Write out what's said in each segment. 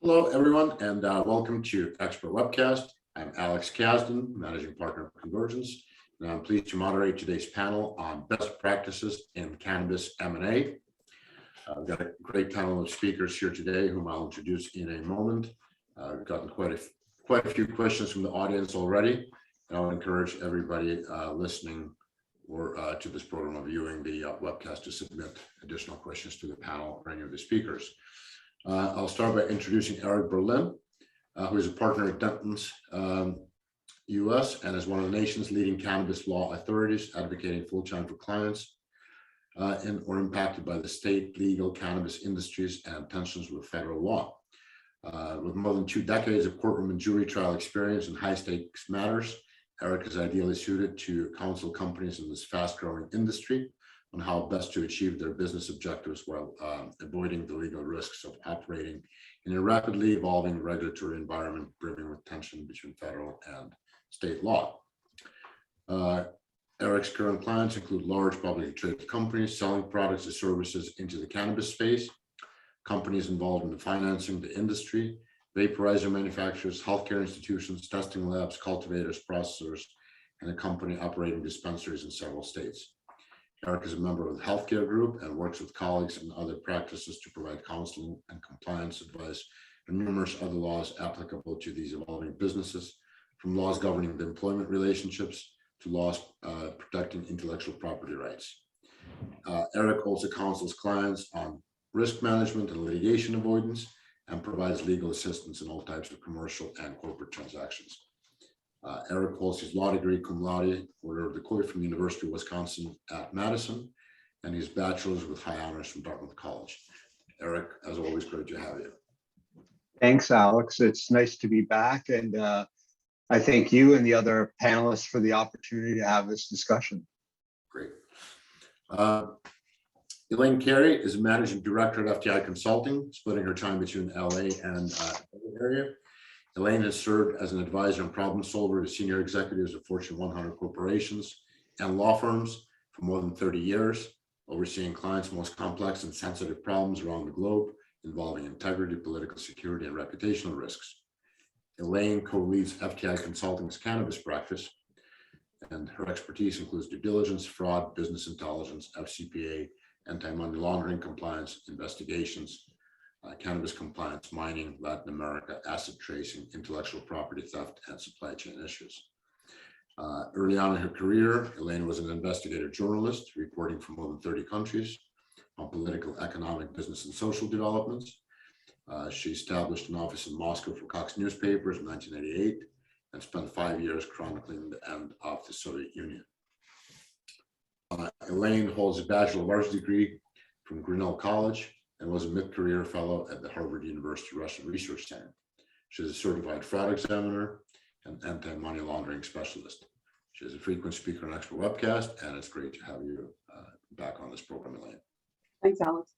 Hello, everyone, and welcome to Expert Webcast. I'm Alex Kasdan, Managing Partner of Convergence, and I'm pleased to moderate today's panel on best practices in cannabis M&A. We've got a great panel of speakers here today, whom I'll introduce in a moment. We've gotten quite a few questions from the audience already, and I would encourage everybody listening or to this program or viewing the webcast to submit additional questions to the panel or any of the speakers. I'll start by introducing Eric Berlin, who is a partner at Entrants US and is one of the nation's leading cannabis law authorities, advocating full-time for clients or impacted by the state legal cannabis industries and tensions with federal law. With more than 2 decades of courtroom and jury trial experience in high-stakes matters, Eric is ideally suited to counsel companies in this fast-growing industry on how best to achieve their business objectives while avoiding the legal risks of operating in a rapidly evolving regulatory environment brimming with tension between federal and state law. Eric's current clients include large publicly traded companies selling products and services into the cannabis space, companies involved in the financing the industry, vaporizer manufacturers, healthcare institutions, testing labs, cultivators, processors, and a company operating dispensaries in several states. Eric is a member of the healthcare group and works with colleagues in other practices to provide counseling and compliance advice and numerous other laws applicable to these evolving businesses, from laws governing the employment relationships to laws protecting intellectual property rights. Eric also counsels clients on risk management and litigation avoidance and provides legal assistance in all types of commercial and corporate transactions. Eric holds his law degree cum laude, Order of the Court from the University of Wisconsin at Madison, and his bachelor's with high honors from Dartmouth College. Eric, as always, great to have you. Thanks, Alex. It's nice to be back, and I thank you and the other panelists for the opportunity to have this discussion. Great. Elaine Carey is Managing Director at FTI Consulting, splitting her time between LA and the area. Elaine has served as an advisor and problem solver to senior executives of Fortune 100 corporations and law firms for more than 30 years, overseeing clients' most complex and sensitive problems around the globe involving integrity, political security, and reputational risks. Elaine co-leads FTI Consulting's cannabis practice, and her expertise includes due diligence, fraud, business intelligence, FCPA, anti-money laundering compliance, investigations, cannabis compliance, mining, Latin America, asset tracing, intellectual property theft, and supply chain issues. Early on in her career, Elaine was an investigative journalist reporting from more than 30 countries on political, economic, business, and social developments. She established an office in Moscow for Cox newspapers in 1988 and spent 5 years chronicling the end of the Soviet Union. Elaine holds a Bachelor of Arts degree from Grinnell College and was a mid-career fellow at the Harvard University Russian Research Center. She is a certified fraud examiner and anti-money laundering specialist. She is a frequent speaker on Expert Webcast, and it's great to have you back on this program, Elaine. Thanks, Alex.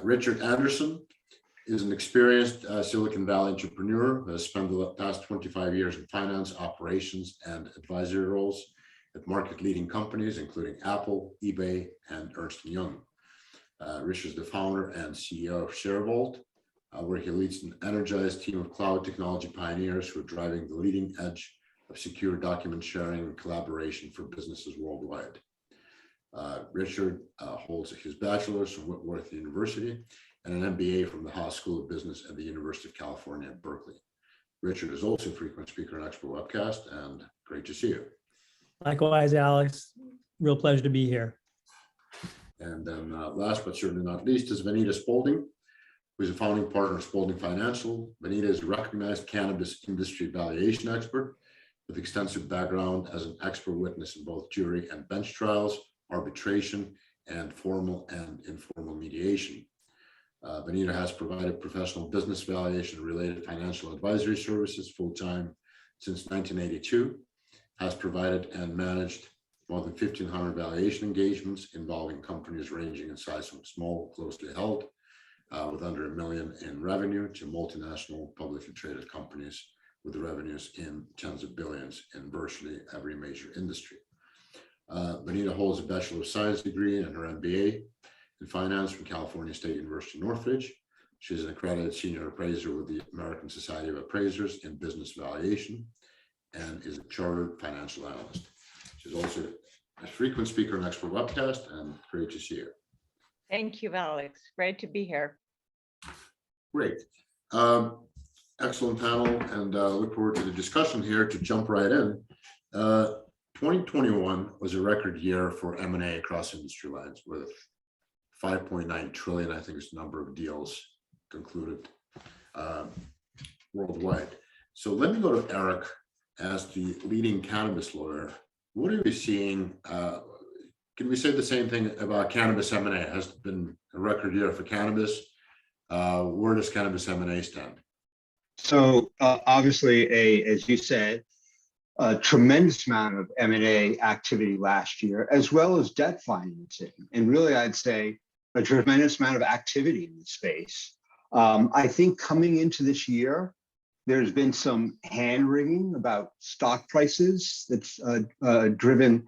Richard Anderson is an experienced Silicon Valley entrepreneur who has spent the past 25 years in finance, operations, and advisory roles at market-leading companies, including Apple, eBay, and Ernst & Young. Rich is the founder and CEO of ShareVault, where he leads an energized team of cloud technology pioneers who are driving the leading edge of secure document sharing and collaboration for businesses worldwide. Richard holds his bachelor's from Whitworth University and an MBA from the Haas School of Business at the University of California at Berkeley. Richard is also a frequent speaker on Expert Webcast, and great to see you. Likewise, Alex. Real pleasure to be here. And then last but certainly not least is Vanita Spaulding, who is a founding partner of Spaulding Financial. Vanita is a recognized cannabis industry valuation expert with extensive background as an expert witness in both jury and bench trials, arbitration, and formal and informal mediation. Vanita has provided professional business valuation and related financial advisory services full-time since 1982, has provided and managed more than 1,500 valuation engagements involving companies ranging in size from small, closely held, with under $1 million in revenue, to multinational publicly traded companies with revenues in tens of billions in virtually every major industry. Vanita holds a Bachelor of Science degree and her MBA in finance from California State University, Northridge, She's an accredited senior appraiser with the American Society of Appraisers in business valuation and is a chartered financial analyst. She's also a frequent speaker on Expert Webcast, and great to see her. Thank you, Alex. Great to be here. Great. Excellent panel, and look forward to the discussion here. To jump right in, 2021 was a record year for M&A across industry lines with 5.9 trillion, I think, is the number of deals concluded worldwide. So let me go to Eric as the leading cannabis lawyer. What are we seeing? Can we say the same thing about cannabis M&A? It has been a record year for cannabis. Where does cannabis M&A stand? So obviously, as you said, a tremendous amount of M&A activity last year, as well as debt financing. And really, I'd say a tremendous amount of activity in the space. I think coming into this year, there's been some hand-wringing about stock prices that's driven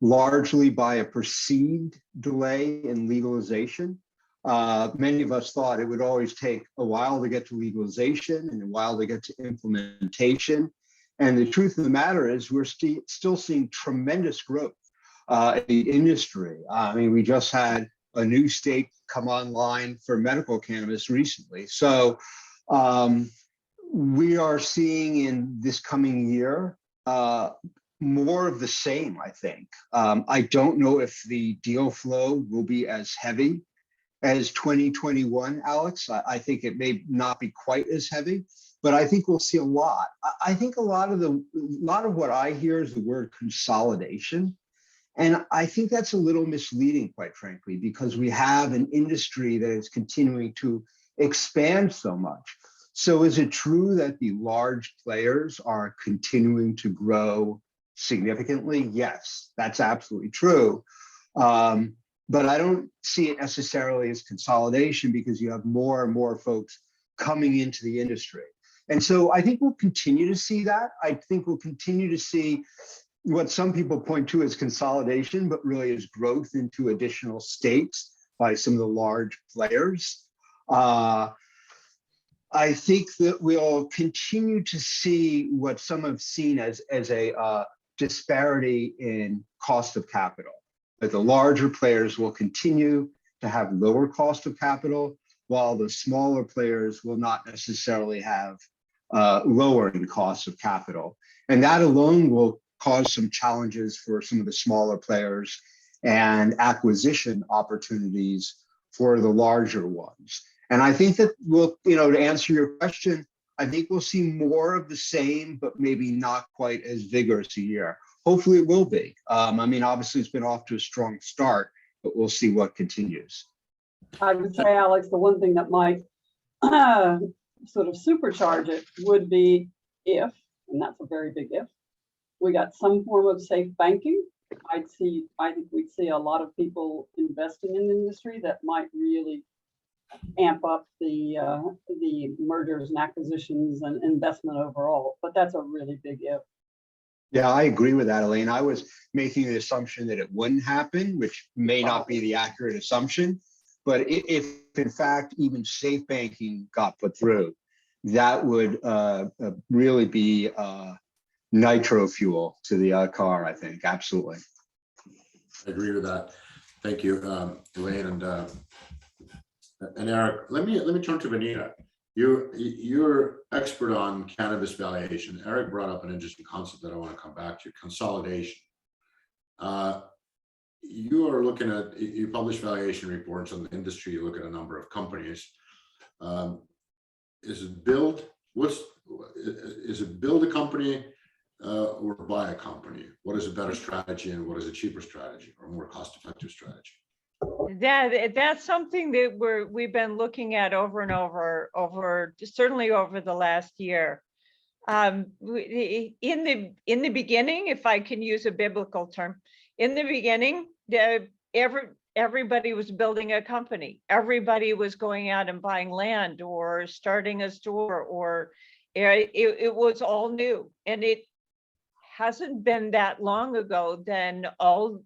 largely by a perceived delay in legalization. Many of us thought it would always take a while to get to legalization and a while to get to implementation. And the truth of the matter is we're still seeing tremendous growth in the industry. I mean, we just had a new state come online for medical cannabis recently. So we are seeing in this coming year more of the same, I think. I don't know if the deal flow will be as heavy as 2021, Alex. I think it may not be quite as heavy, but I think we'll see a lot. I think a lot of what I hear is the word consolidation. And I think that's a little misleading, quite frankly, because we have an industry that is continuing to expand so much. So is it true that the large players are continuing to grow significantly? Yes, that's absolutely true. But I don't see it necessarily as consolidation because you have more and more folks coming into the industry. And so I think we'll continue to see that. I think we'll continue to see what some people point to as consolidation, but really is growth into additional states by some of the large players. I think that we'll continue to see what some have seen as a disparity in cost of capital. That the larger players will continue to have lower cost of capital, while the smaller players will not necessarily have lower in cost of capital. And that alone will cause some challenges for some of the smaller players and acquisition opportunities for the larger ones. And I think that we'll, to answer your question, I think we'll see more of the same, but maybe not quite as vigorous a year. Hopefully it will be. I mean, obviously it's been off to a strong start, but we'll see what continues. I would say, Alex, the one thing that might sort of supercharge it would be if, and that's a very big if, we got some form of safe banking. I think we'd see a lot of people investing in the industry that might really amp up the mergers and acquisitions and investment overall. But that's a really big if. Yeah, I agree with that, Elaine. I was making the assumption that it wouldn't happen, which may not be the accurate assumption. But if in fact even safe banking got put through, that would really be nitro fuel to the car, I think. Absolutely. I agree with that. Thank you, Elaine and Eric. Let me turn to Vanita. You're expert on cannabis valuation. Eric brought up an interesting concept that I want to come back to: consolidation. You are looking at, you publish valuation reports on the industry. You look at a number of companies. Is it build a company or buy a company? What is a better strategy and what is a cheaper strategy or more cost-effective strategy? That's something that we've been looking at over and over, certainly over the last year. In the beginning, if I can use a biblical term, in the beginning, everybody was building a company. Everybody was going out and buying land or starting a store, or it was all new. And it hasn't been that long ago then all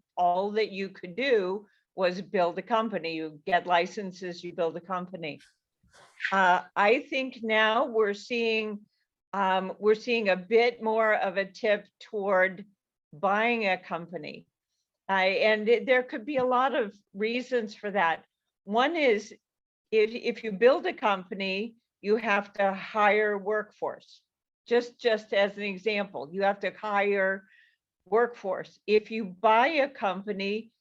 that you could do was build a company. You get licenses, you build a company. I think now we're seeing a bit more of a tip toward buying a company. There could be a lot of reasons for that. One is if you build a company, you have to hire workforce. Just as an example, you have to hire workforce. If you buy a company,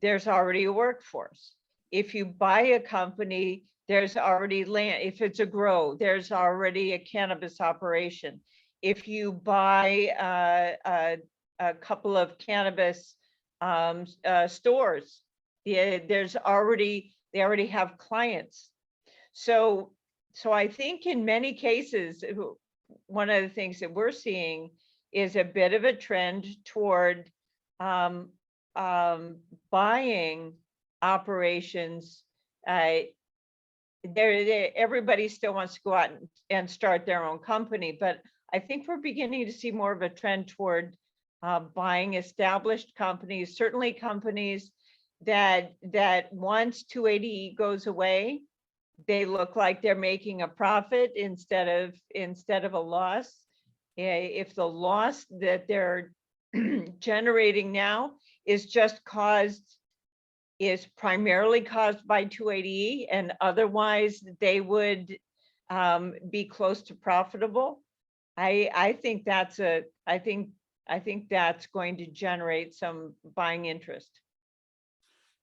there's already a workforce. If you buy a company, there's already land. If it's a grow, there's already a cannabis operation. If you buy a couple of cannabis stores, they already have clients. So I think in many cases, one of the things that we're seeing is a bit of a trend toward buying operations. Everybody still wants to go out and start their own company, but I think we're beginning to see more of a trend toward buying established companies, certainly companies that once 280E goes away, they look like they're making a profit instead of a loss. If the loss that they're generating now is primarily caused by 280E, and otherwise they would be close to profitable, I think that's going to generate some buying interest.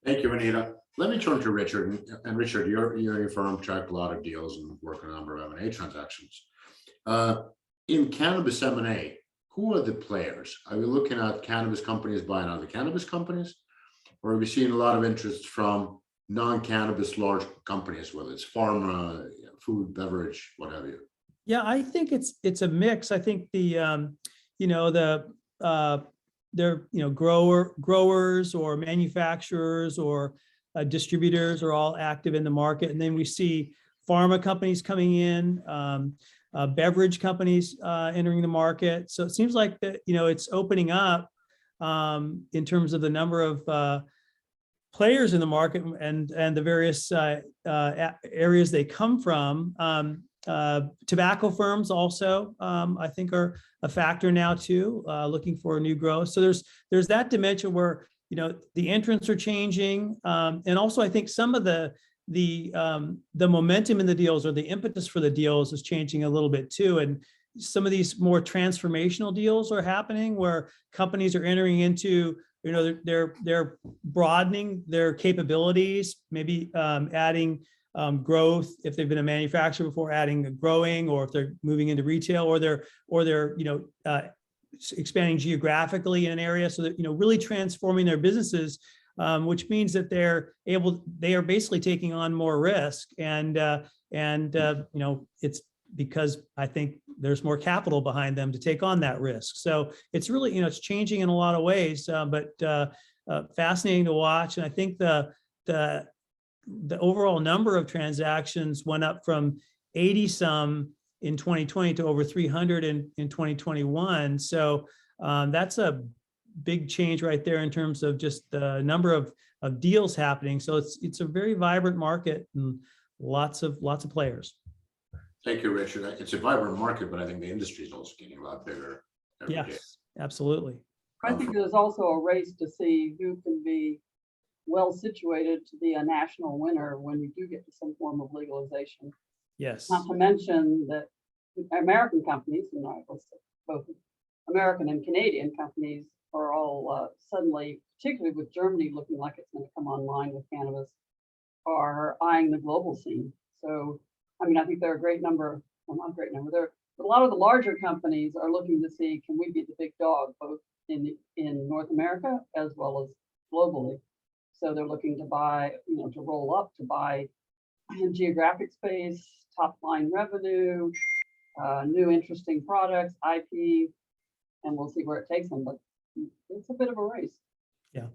Thank you, Anita. Let me turn to Richard. And Richard, your firm tracked a lot of deals and worked on a number of M&A transactions. In cannabis M&A, who are the players? Are we looking at cannabis companies buying other cannabis companies? Or are we seeing a lot of interest from non-cannabis large companies, whether it's pharma, food, beverage, what have you? Yeah, I think it's a mix. I think they're growers or manufacturers or distributors are all active in the market, and then we see pharma companies coming in, beverage companies entering the market. So it seems like that it's opening up in terms of the number of players in the market and the various areas they come from. Tobacco firms also, I think, are a factor now too, looking for new growth. So there's that dimension where the entrants are changing, and also I think some of the momentum in the deals or the impetus for the deals is changing a little bit too. And some of these more transformational deals are happening where companies are entering into, they're broadening their capabilities, maybe adding growth if they've been a manufacturer before, adding growing, or if they're moving into retail, or they're expanding geographically in an area, so that really transforming their businesses, which means that they are basically taking on more risk, and it's because I think there's more capital behind them to take on that risk. So it's really it's changing in a lot of ways, but fascinating to watch. And I think the overall number of transactions went up from 80 some in 2020 to over 300 in 2021. So that's a big change right there in terms of just the number of deals happening. So it's a very vibrant market and lots of players. Thank you, Richard. It's a vibrant market, but I think the industry is also getting a lot bigger every day. Yes, absolutely. I think there's also a race to see who can be well situated to be a national winner when we do get to some form of legalization. Yes. Not to mention that American companies, both American and Canadian companies, are all suddenly, particularly with Germany looking like it's going to come online with cannabis, are eyeing the global scene. So, I think there are a great number, well, not a great number, there a lot of the larger companies are looking to see, can we be the big dog, both in North America as well as globally. So they're looking to buy, to roll up, to buy geographic space, top line revenue, new interesting products, IP, and we'll see where it takes them. But it's a bit of a race. Yeah.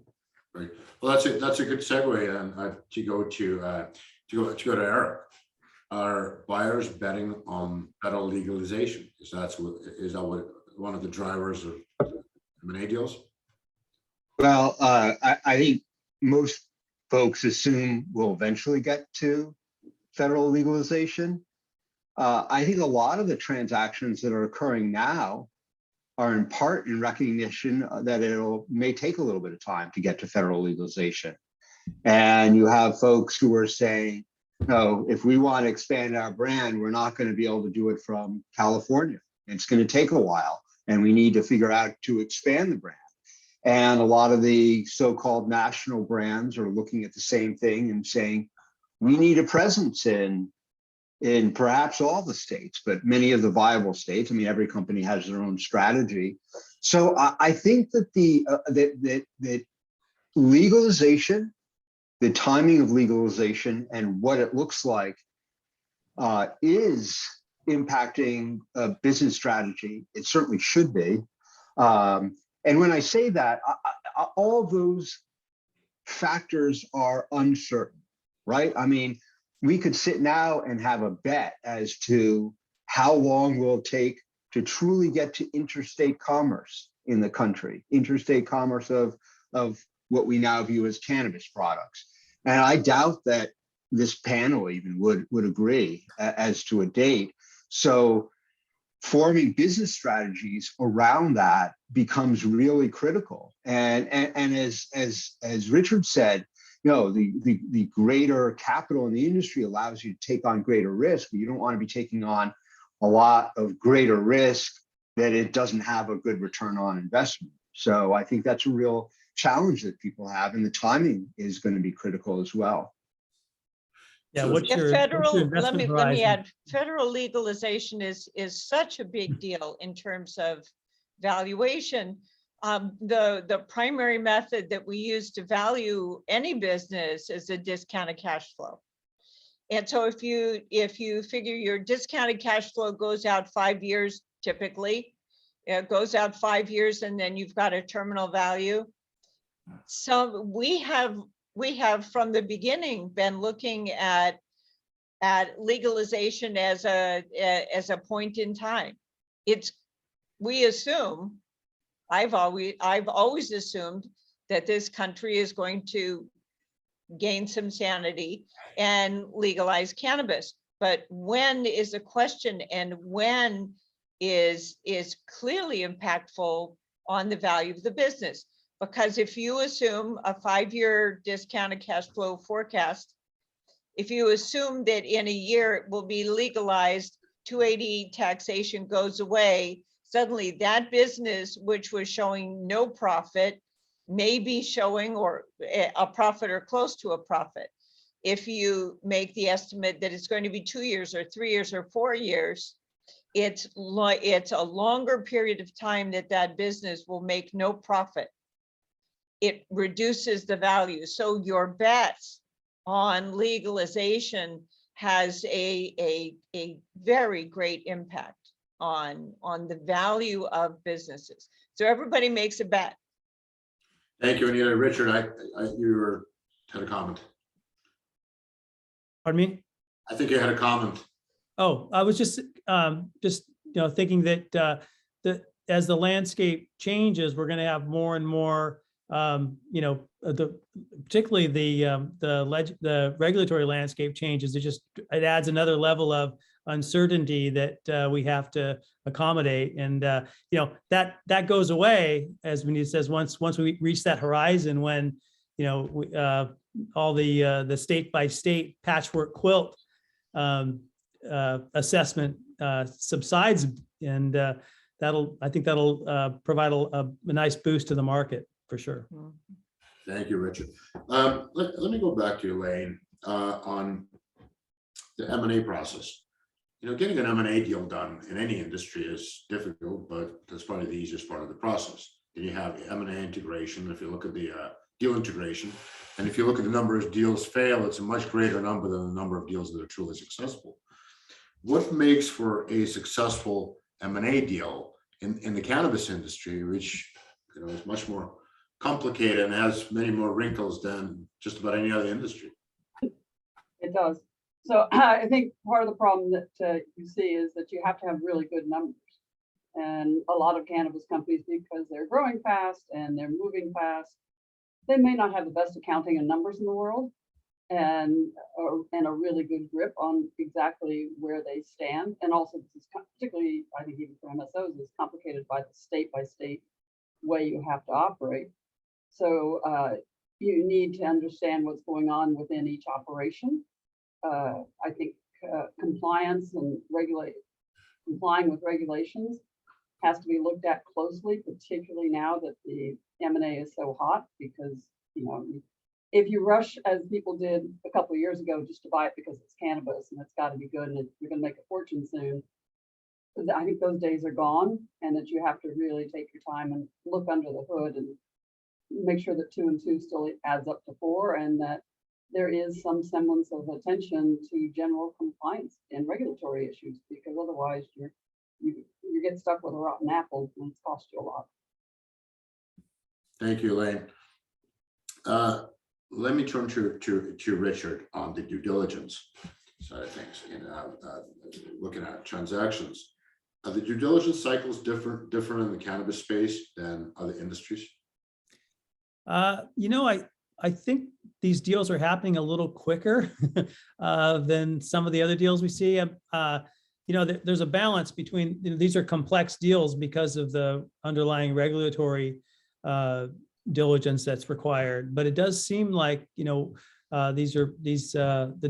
Right. Well, that's a good segue, and to go to Eric. Are buyers betting on federal legalization? Is that what one of the drivers of M&A deals? Well, I think most folks assume we'll eventually get to federal legalization. I think a lot of the transactions that are occurring now are in part in recognition that may take a little bit of time to get to federal legalization. And you have folks who are saying, no, if we want to expand our brand, we're not going to be able to do it from California. It's going to take a while, and we need to figure out to expand the brand. And a lot of the so-called national brands are looking at the same thing and saying, we need a presence in perhaps all the states, but many of the viable states. I mean, every company has their own strategy. So I think that that legalization, the timing of legalization and what it looks like is impacting a business strategy. It certainly should be. And when I say that, all those factors are uncertain, right? I mean, we could sit now and have a bet as to how long will it take to truly get to interstate commerce in the country, interstate commerce of what we now view as cannabis products. And I doubt that this panel even would agree as to a date. So forming business strategies around that becomes really critical. And as Richard said, you know, the greater capital in the industry allows you to take on greater risk, but you don't want to be taking on a lot of greater risk that it doesn't have a good return on investment. So I think that's a real challenge that people have, and the timing is going to be critical as well. Yeah, So- what's Yeah, your federal, let investment me horizon? add, federal legalization is such a big deal in terms of valuation. The primary method that we use to value any business is a discounted cash flow. And so if you figure your discounted cash flow goes out 5 years, typically, it goes out 5 years, and then you've got a terminal value. So we have from the beginning been looking at legalization as a point in time. We assume, I've always assumed that this country is going to gain some sanity and legalize cannabis. But when is a question, and when is clearly impactful on the value of the business. Because if you assume a 5-year discounted cash flow forecast, if you assume that in a year it will be legalized, 280 taxation goes away, suddenly that business, which was showing no profit, may be showing or a profit or close to a profit. If you make the estimate that it's going to be 2 years or 3 years or 4 years, it's a longer period of time that business will make no profit. It reduces the value. So your bets on legalization has a very great impact on the value of businesses. So everybody makes a bet. Thank you, Anita. Richard, you had a comment. Pardon me? I think you had a comment. Oh, I was just thinking that as the landscape changes, we're going to have more and more, particularly the regulatory landscape changes. It adds another level of uncertainty that we have to accommodate, and that goes away, as Benita says, once we reach that horizon when all the state by state patchwork quilt assessment subsides, and I think that'll provide a nice boost to the market for sure. Thank you, Richard. Let me go back to Elaine on the M&A process. Getting an M&A deal done in any industry is difficult, but that's probably the easiest part of the process. Then you have M&A integration. If you look at the deal integration, and if you look at the number of deals fail, it's a much greater number than the number of deals that are truly successful. What makes for a successful M&A deal in the cannabis industry, which is much more complicated and has many more wrinkles than just about any other industry? It does. So I think part of the problem that you see is that you have to have really good numbers. And a lot of cannabis companies, because they're growing fast and they're moving fast, they may not have the best accounting and numbers in the world. and a really good grip on exactly where they stand. And also, this is particularly, I think, even for MSOs, is complicated by the state by state way you have to operate. So you need to understand what's going on within each operation. I think compliance and complying with regulations has to be looked at closely, particularly now that the M&A is so hot, because, you know, if you rush, as people did a couple of years ago, just to buy it because it's cannabis and it's got to be good and you're going to make a fortune soon, I think those days are gone, and that you have to really take your time and look under the hood and make sure that 2 and 2 still adds up to 4, and that there is some semblance of attention to general compliance and regulatory issues, because otherwise you get stuck with a rotten apple and it's cost you a lot. Thank you, Elaine. Let me turn to Richard on the due diligence side of things. Looking at transactions, are the due diligence cycles different in the cannabis space than other industries? I think these deals are happening a little quicker than some of the other deals we see. There's a balance between, these are complex deals because of the underlying regulatory diligence that's required. But it does seem like, the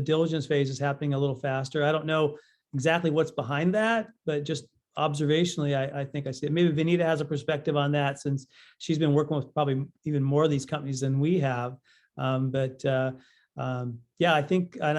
diligence phase is happening a little faster. I don't know exactly what's behind that, but just observationally, I think I see it. Maybe Vanita has a perspective on that, since she's been working with probably even more of these companies than we have. Yeah, I think, and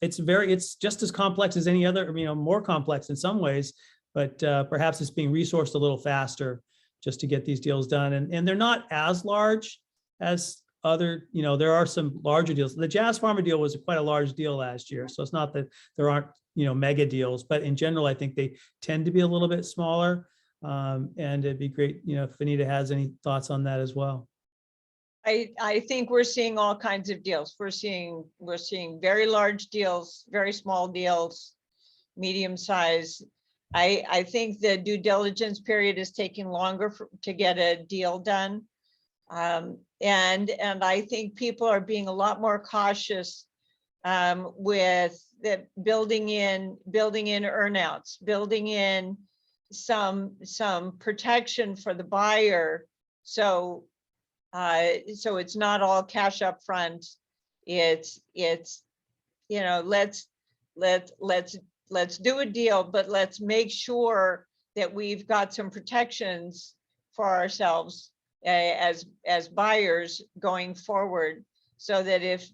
it's just as complex as any other, more complex in some ways, but perhaps it's being resourced a little faster just to get these deals done. And they're not as large as other, there are some larger deals. The Jazz Pharma deal was quite a large deal last year. So it's not that there aren't, mega deals, but in general, I think they tend to be a little bit smaller. And it'd be great, if Vanita has any thoughts on that as well. I think we're seeing all kinds of deals. We're seeing very large deals, very small deals, medium size. I think the due diligence period is taking longer to get a deal done. And I think people are being a lot more cautious with the building in earnouts, building in some protection for the buyer. So it's not all cash up front. It's let's do a deal, but let's make sure that we've got some protections for ourselves as buyers going forward, so that if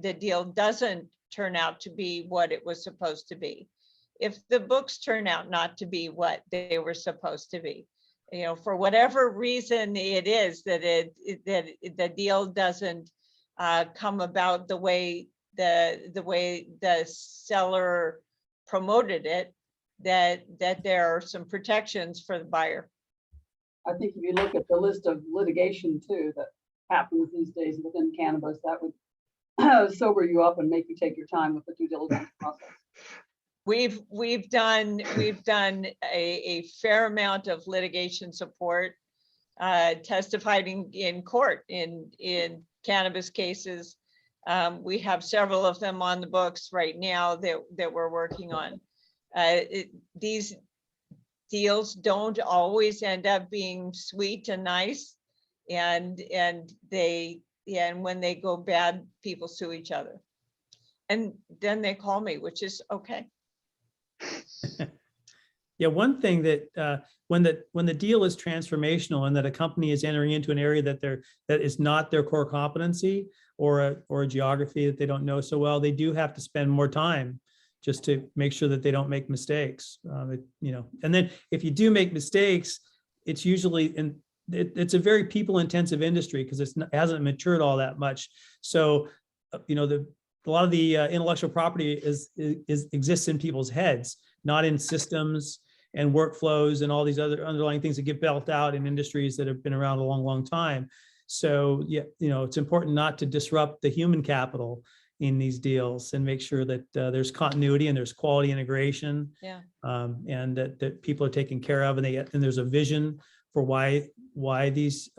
the deal doesn't turn out to be what it was supposed to be, if the books turn out not to be what they were supposed to be, for whatever reason it is that the deal doesn't come about the way the seller promoted it, that there are some protections for the buyer. I think if you look at the list of litigation too that happens these days within cannabis, that would sober you up and make you take your time with the due diligence process. We've done a fair amount of litigation support, testifying in court in cannabis cases. We have several of them on the books right now that we're working on. These deals don't always end up being sweet and nice, and when they go bad, people sue each other, and then they call me, which is okay. Yeah, one thing that when the deal is transformational and that a company is entering into an area that is not their core competency, or a geography that they don't know so well, they do have to spend more time just to make sure that they don't make mistakes. And then if you do make mistakes, it's usually it's a very people-intensive industry because it hasn't matured all that much. So, a lot of the intellectual property exists in people's heads, not in systems and workflows and all these other underlying things that get built out in industries that have been around a long, long time. So, yeah, it's important not to disrupt the human capital in these deals and make sure that there's continuity and there's quality integration. Yeah. And that people are taken care of, and there's a vision for why these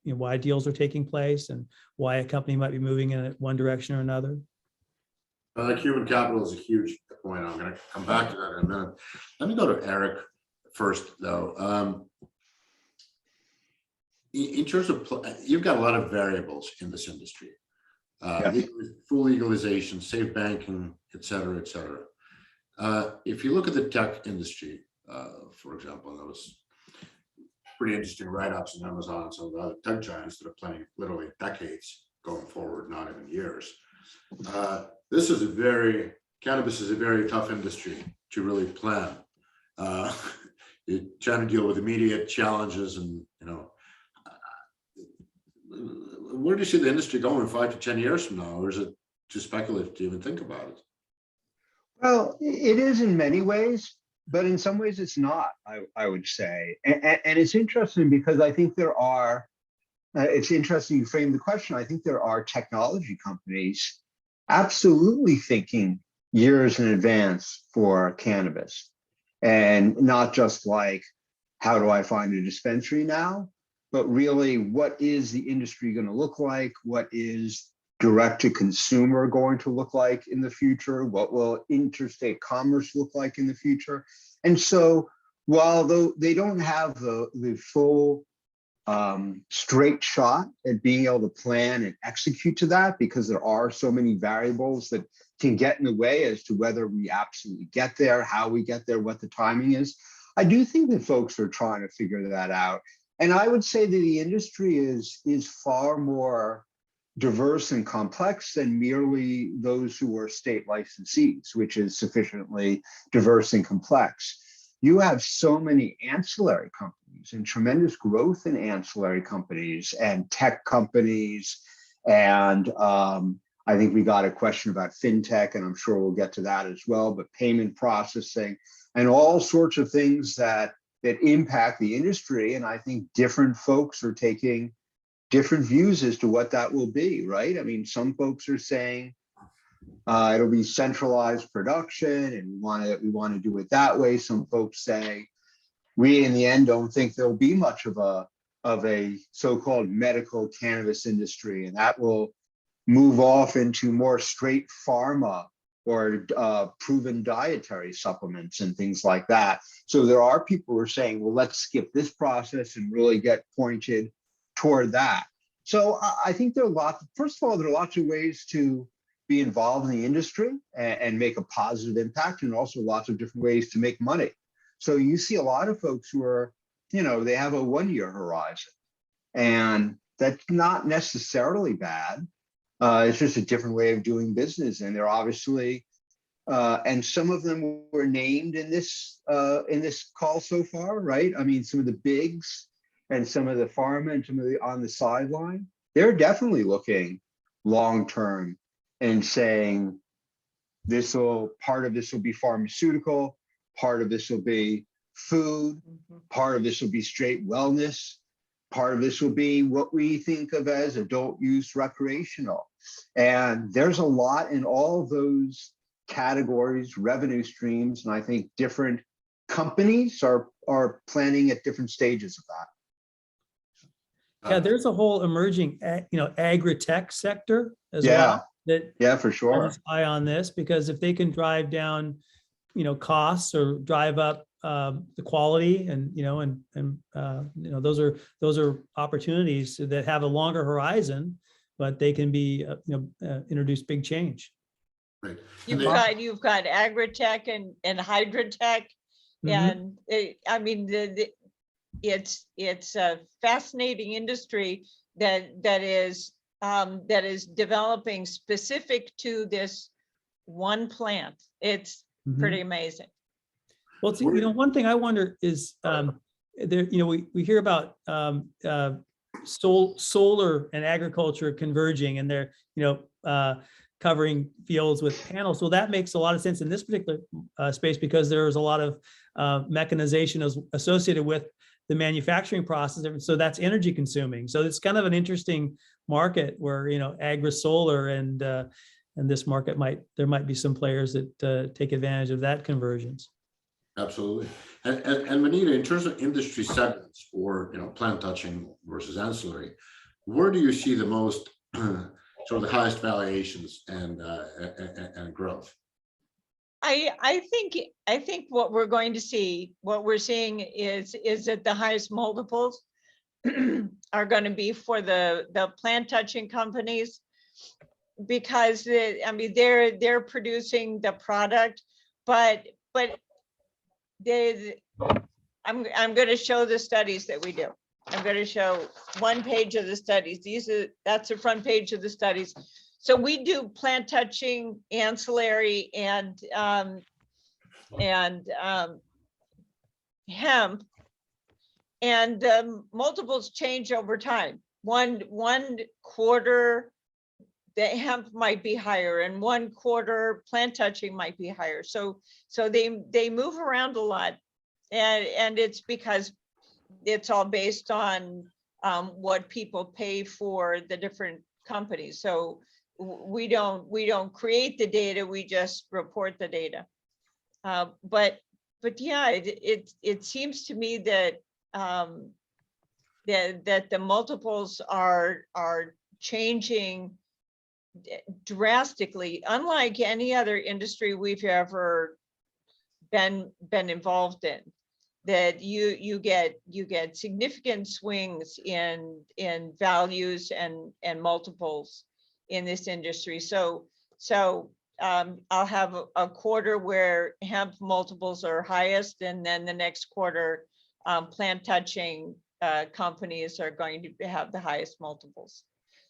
why deals are taking place and why a company might be moving in one direction or another. Human capital is a huge point. I'm going to come back to that in a minute. Let me go to Eric first, though. In terms of, you've got a lot of variables in this industry. Full legalization, safe banking, et cetera, et cetera. If you look at the tech industry, for example, there was pretty interesting write-ups in Amazon and some of the other tech giants that are planning literally decades going forward, not even years. Cannabis is a very tough industry to really plan. You're trying to deal with immediate challenges, and where do you see the industry going 5 to 10 years from now, or is it too speculative to even think about it? Well, it is in many ways, but in some ways it's not, I would say. And it's interesting because I think there are, it's interesting you frame the question. I think there are technology companies absolutely thinking years in advance for cannabis, and not just like, how do I find a dispensary now? But really, what is the industry going to look like? What is direct to consumer going to look like in the future? What will interstate commerce look like in the future? And so while though they don't have the full straight shot at being able to plan and execute to that, because there are so many variables that can get in the way as to whether we absolutely get there, how we get there, what the timing is, I do think that folks are trying to figure that out. And I would say that the industry is far more diverse and complex than merely those who are state licensees, which is sufficiently diverse and complex. You have so many ancillary companies and tremendous growth in ancillary companies and tech companies. And I think we got a question about fintech, and I'm sure we'll get to that as well, but payment processing and all sorts of things that impact the industry. And I think different folks are taking different views as to what that will be, right? I mean, some folks are saying it'll be centralized production and we want to do it that way. Some folks say we in the end don't think there'll be much of a so-called medical cannabis industry, and that will move off into more straight pharma or proven dietary supplements and things like that. So there are people who are saying, well, let's skip this process and really get pointed toward that. So I think first of all, there are lots of ways to be involved in the industry and make a positive impact, and also lots of different ways to make money. So you see a lot of folks who are, they have a 1-year horizon, and that's not necessarily bad. It's just a different way of doing business. And they're obviously, and some of them were named in this call so far, right? I mean, some of the bigs and some of the pharma and some of the on the sideline, they're definitely looking long-term and saying, part of this will be pharmaceutical, part of this will be food, part of this will be straight wellness, part of this will be what we think of as adult use recreational. And there's a lot in all of those categories, revenue streams, and I think different companies are planning at different stages of that. Yeah, there's a whole emerging, agri-tech sector as well. Yeah, for sure. Eye on this, because if they can drive down, costs or drive up the quality, and those are opportunities that have a longer horizon, but they can be introduce big change. Right. You've got agri-tech and hydrotech, and it's a fascinating industry that is developing specific to this one plant. It's pretty amazing. Well, one thing I wonder is we hear about solar and agriculture converging, and they're covering fields with panels. So that makes a lot of sense in this particular space, because there's a lot of mechanization associated with the manufacturing process. So that's energy consuming. So it's kind of an interesting market where, agri-solar and this market there might be some players that take advantage of that conversions. Absolutely. And Manita, in terms of industry segments or, plant touching versus ancillary, where do you see the most sort of the highest valuations and growth. I think what we're going to see, what we're seeing is that the highest multiples are going to be for the plant touching companies, because I mean they're producing the product, but I'm going to show the studies that we do. I'm going to show one page of the studies. That's the front page of the studies. So we do plant touching, ancillary, and hemp, and the multiples change over time. One quarter, the hemp might be higher, and 1 quarter plant touching might be higher. So they move around a lot, and it's because it's all based on what people pay for the different companies. So we don't create the data, we just report the data. But yeah, it seems to me that that the multiples are changing drastically, unlike any other industry we've ever been involved in. That you get significant swings in values and multiples in this industry. So I'll have a quarter where hemp multiples are highest, and then the next quarter plant touching companies are going to have the highest multiples.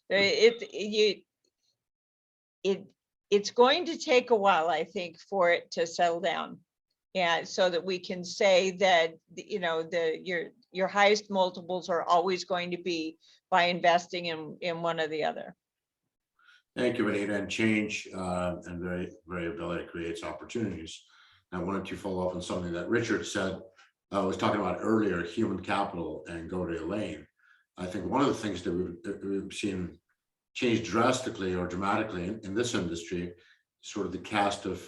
It's going to take a while, I think, for it to settle down, and so that we can say that, you know, your highest multiples are always going to be by investing in one or the other. Thank you, Anita. And change and variability creates opportunities. I wanted to follow up on something that Richard said, was talking about earlier, human capital, and go to Elaine. I think one of the things that we've seen change drastically or dramatically in this industry, sort of the cast of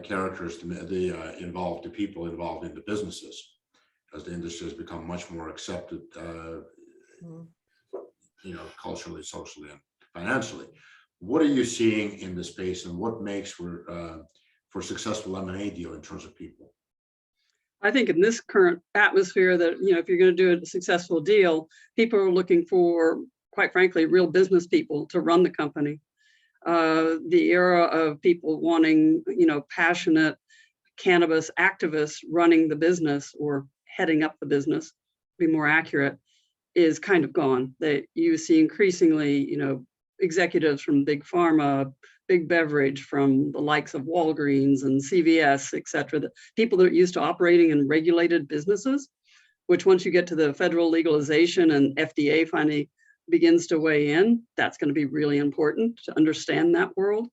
characters, the people involved in the businesses, as the industry has become much more accepted, you know, culturally, socially, and financially. What are you seeing in the space, and what makes for successful M&A deal in terms of people? I think in this current atmosphere that, you know, if you're going to do a successful deal, people are looking for, quite frankly, real business people to run the company. The era of people wanting, you know, passionate cannabis activists running the business or heading up the business, to be more accurate, is kind of gone. That you see increasingly, you know, executives from big pharma, big beverage, from the likes of Walgreens and CVS, et cetera, the people that are used to operating in regulated businesses, which once you get to the federal legalization and FDA finally begins to weigh in, that's going to be really important to understand that world.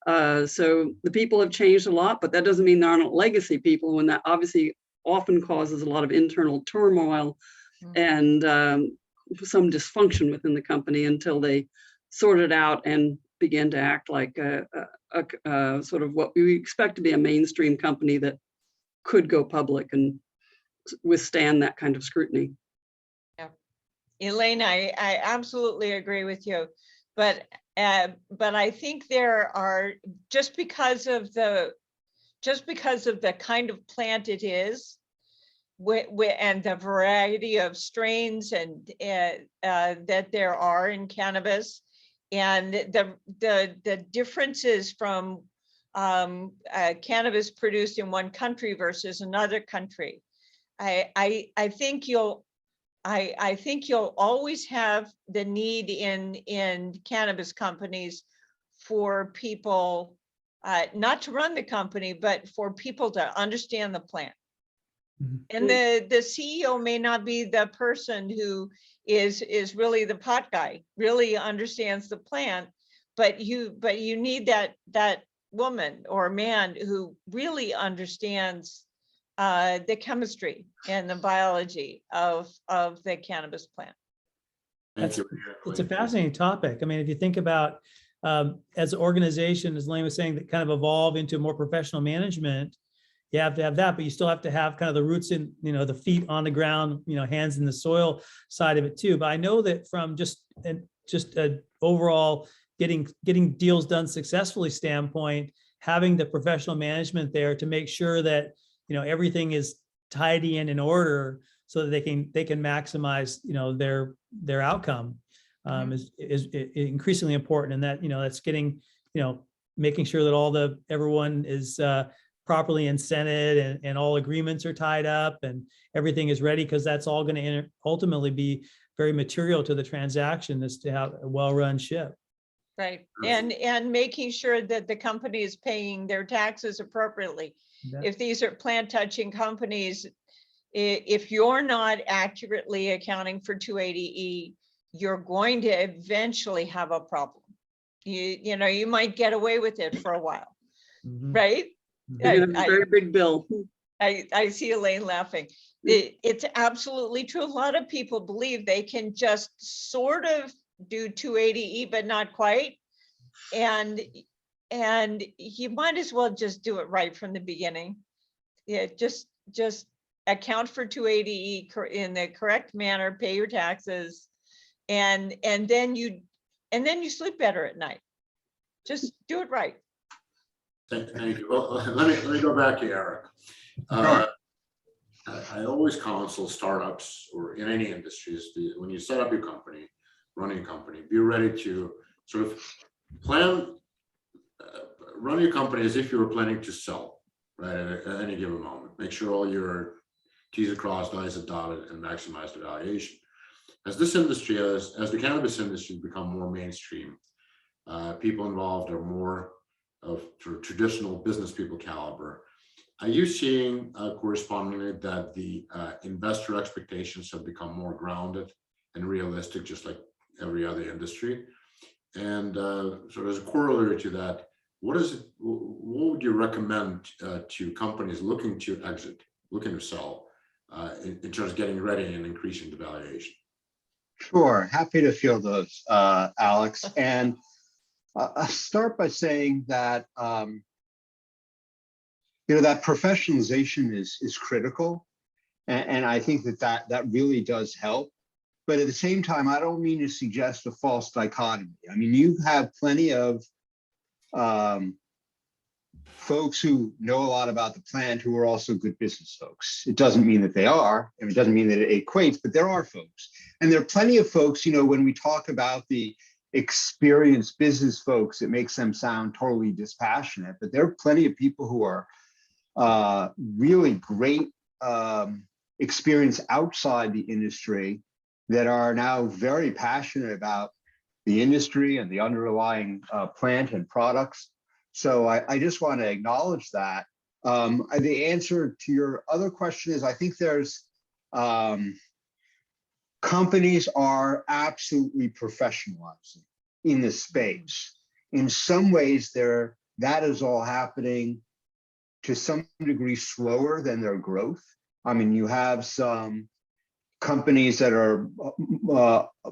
So the people have changed a lot, but that doesn't mean there aren't legacy people, when that obviously often causes a lot of internal turmoil and some dysfunction within the company until they sort it out and begin to act like a sort of what we expect to be a mainstream company that could go public and withstand that kind of scrutiny. Yeah, Elaine, I absolutely agree with you, but I think there are, just because of the kind of plant it is, and the variety of strains and that there are in cannabis, and the differences from cannabis produced in one country versus another country. I think you'll always have the need in cannabis companies for people not to run the company, but for people to understand the plant. And the CEO may not be the person who is really the pot guy, really understands the plant, but you need that woman or man who really understands the chemistry and the biology of the cannabis plant. It's a fascinating topic. I mean, if you think about as an organization, as Elaine was saying, that kind of evolve into more professional management, you have to have that, but you still have to have kind of the roots in, you know, the feet on the ground, you know, hands in the soil side of it too. But I know that from just just a overall getting deals done successfully standpoint, having the professional management there to make sure that, everything is tidy and in order so that they can maximize, their outcome, is increasingly important. And that, that's getting, making sure that everyone is properly incented and all agreements are tied up and everything is ready, because that's all going to ultimately be very material to the transaction, is to have a well-run ship. Right. And making sure that the company is paying their taxes appropriately. Yeah. If these are plant touching companies, if you're not accurately accounting for 280E, you're going to eventually have a problem. You might get away with it for a while, Mhm. right? You're gonna have a very big bill. I see Elaine laughing. It's absolutely true. A lot of people believe they can just sort of do 280E, but not quite. And you might as well just do it right from the beginning. Yeah, just account for 280E in the correct manner, pay your taxes, and then you sleep better at night. Just do it right. Thank you. Well, let me go back to Eric. I always counsel startups, or in any industries, when you set up your company, running a company, be ready to sort of plan, run your company as if you were planning to sell, right, at any given moment. Make sure all your T's are crossed, I's are dotted, and maximize the valuation. As this industry, as the cannabis industry become more mainstream, people involved are more of traditional business people caliber. Are you seeing correspondingly that the investor expectations have become more grounded and realistic, just like every other industry? And sort of as a corollary to that, what would you recommend to companies looking to exit, looking to sell, in terms of getting ready and increasing the valuation? Sure, happy to field those, Alex. And I'll start by saying that that professionalization is critical, and I think that really does help. But at the same time, I don't mean to suggest a false dichotomy. I mean, you have plenty of folks who know a lot about the plant who are also good business folks. It doesn't mean that they are, and it doesn't mean that it equates, but there are folks. And there are plenty of folks, when we talk about the experienced business folks, it makes them sound totally dispassionate, but there are plenty of people who are really great experience outside the industry that are now very passionate about the industry and the underlying plant and products. So I just want to acknowledge that. The answer to your other question is, I think there's companies are absolutely professionalizing in this space. In some ways, that is all happening to some degree slower than their growth. I mean, you have some companies that are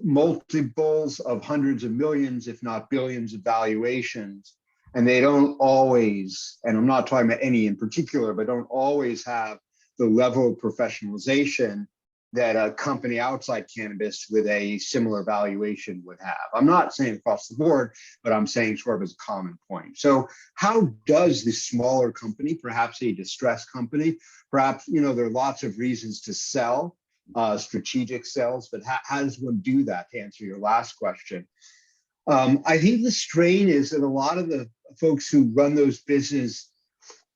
multiples of hundreds of millions, if not billions of valuations, and they don't always, and I'm not talking about any in particular, but don't always have the level of professionalization that a company outside cannabis with a similar valuation would have. I'm not saying across the board, but I'm saying sort of as a common point. So how does this smaller company, perhaps a distressed company, perhaps, there are lots of reasons to sell, strategic sales, but how does one do that, to answer your last question? I think the strain is that a lot of the folks who run those businesses,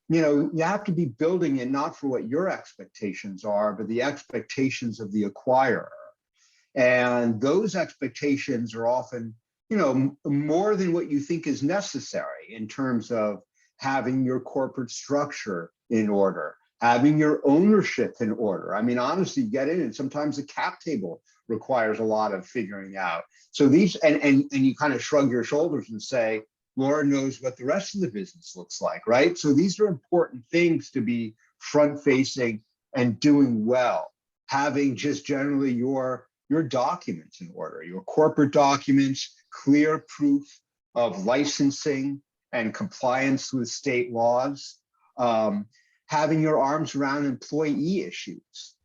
you have to be building it not for what your expectations are, but the expectations of the acquirer. And those expectations are often, more than what you think is necessary in terms of having your corporate structure in order, having your ownership in order. I mean, honestly, you get in, and sometimes the cap table requires a lot of figuring out. So these, and you kind of shrug your shoulders and say, Lord knows what the rest of the business looks like, right? So these are important things to be front-facing and doing well. Having just generally your documents in order, your corporate documents, clear proof of licensing and compliance with state laws, having your arms around employee issues.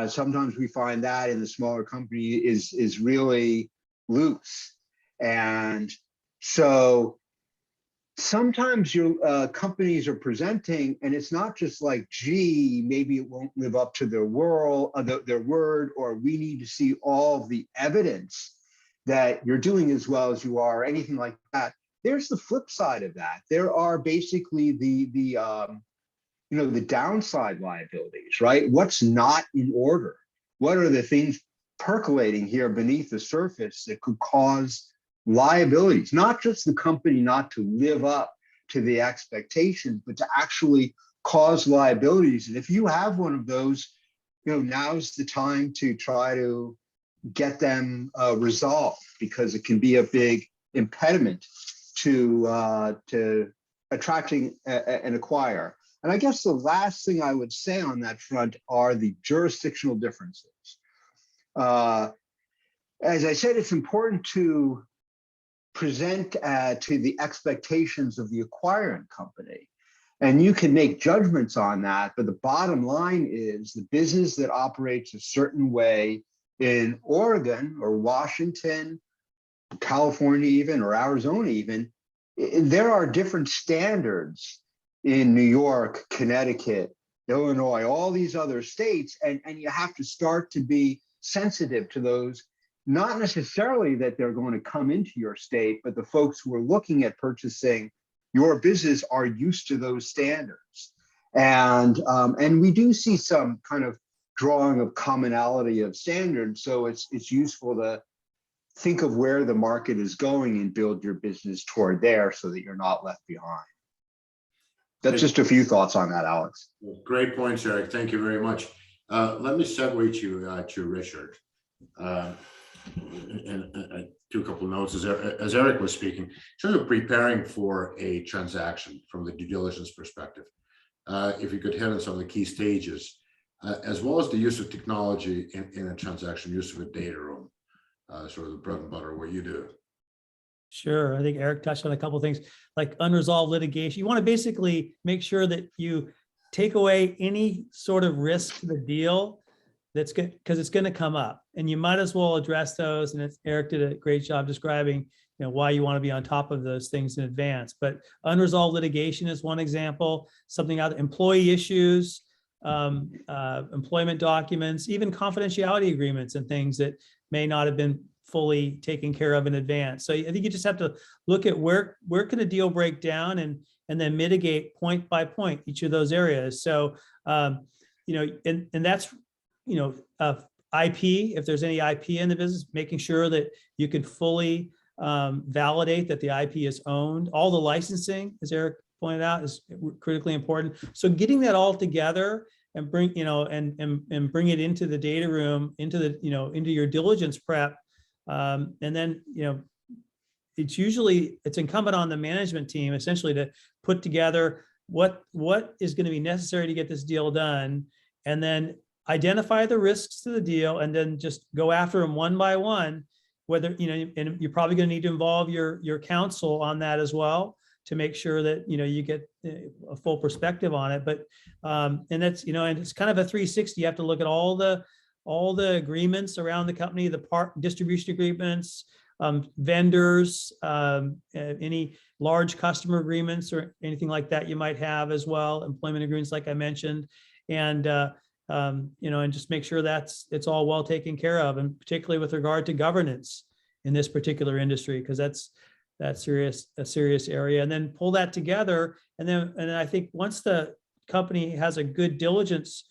Sometimes we find that in the smaller company is really loose. And so sometimes your companies are presenting, and it's not just like, gee, maybe it won't live up to their word, or we need to see all the evidence that you're doing as well as you are, or anything like that. There's the flip side of that. There are basically the downside liabilities, right? What's not in order? What are the things percolating here beneath the surface that could cause liabilities, not just the company not to live up to the expectations, but to actually cause liabilities? And if you have one of those, now's the time to try to get them resolved, because it can be a big impediment to attracting an acquirer. And I guess the last thing I would say on that front are the jurisdictional differences. As I said, it's important to present to the expectations of the acquiring company. And you can make judgments on that, but the bottom line is the business that operates a certain way in Oregon or Washington, California even, or Arizona even, there are different standards in New York, Connecticut, Illinois, all these other states, and you have to start to be sensitive to those. Not necessarily that they're going to come into your state, but the folks who are looking at purchasing your business are used to those standards. And we do see some kind of drawing of commonality of standards. So it's useful to think of where the market is going and build your business toward there so that you're not left behind. That's just a few thoughts on that, Alex. Great points, Eric. Thank you very much. Let me segue to Richard. And I do a couple of notes as Eric was speaking, in terms of preparing for a transaction from the due diligence perspective. If you could hit on some of the key stages, as well as the use of technology in a transaction, use of a data room, sort of the bread and butter, what you do. Sure. I think Eric touched on a couple of things like unresolved litigation. You want to basically make sure that you take away any sort of risk to the deal that's good, because it's going to come up, and you might as well address those. And Eric did a great job describing, why you want to be on top of those things in advance. But unresolved litigation is one example. Something out, employee issues, employment documents, even confidentiality agreements and things that may not have been fully taken care of in advance. So I think you just have to look at where can a deal break down, and then mitigate point by point each of those areas. So and that's IP, if there's any IP in the business, making sure that you can fully validate that the IP is owned. All the licensing, as Eric pointed out, is critically important. So getting that all together and bring bring it into the data room, into your diligence prep. And then, it's incumbent on the management team essentially to put together what is going to be necessary to get this deal done, and then identify the risks to the deal, and then just go after them one by one. Whether, and you're probably going to need to involve your counsel on that as well, to make sure that, you get a full perspective on it. But, and that's, and it's kind of a 360. You have to look at all the agreements around the company, the distribution agreements, vendors, any large customer agreements or anything like that you might have as well, employment agreements, like I mentioned, and just make sure it's all well taken care of, and particularly with regard to governance in this particular industry, because that's a serious area. And then pull that together, and then I think once the company has a good diligence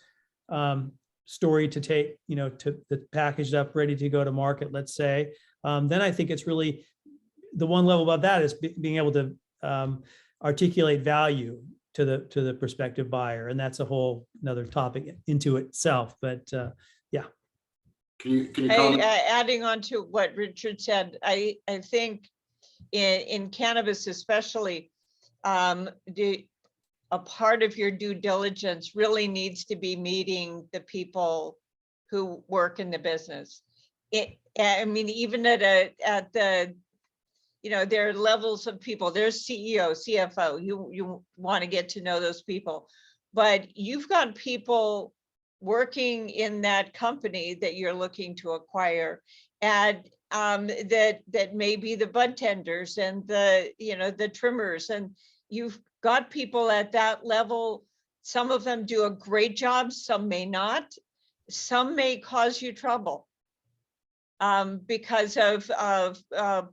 story to take, to packaged up, ready to go to market, let's say, then I think it's really the one level above that is being able to articulate value to the prospective buyer, and that's a whole another topic into itself. But yeah. Can you comment? Adding on to what Richard said, I think in cannabis especially, a part of your due diligence really needs to be meeting the people who work in the business. Even at the there are levels of people. There's CEO, CFO. You want to get to know those people, but you've got people working in that company that you're looking to acquire, and that may be the bud tenders and the, the trimmers, and you've got people at that level. Some of them do a great job, some may not. Some may cause you trouble because of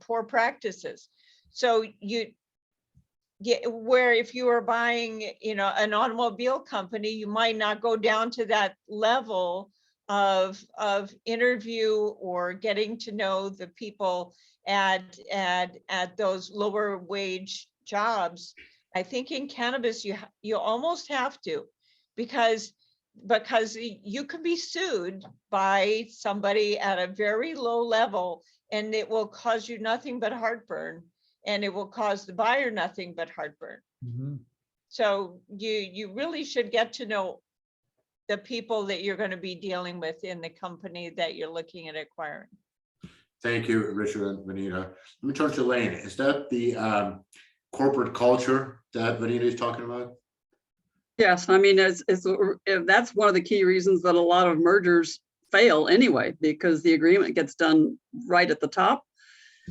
poor practices. So where if you are buying, an automobile company, you might not go down to that level of interview or getting to know the people at those lower wage jobs. I think in cannabis, you almost have to, because you can be sued by somebody at a very low level, and it will cause you nothing but heartburn, and it will cause the buyer nothing but heartburn. Mhm. So you really should get to know the people that you're going to be dealing with in the company that you're looking at acquiring. Thank you, Richard and Vanita. Let me turn to Lane. Is that the corporate culture that Vanita is talking about? Yes, I mean, that's one of the key reasons that a lot of mergers fail anyway, because the agreement gets done right at the top,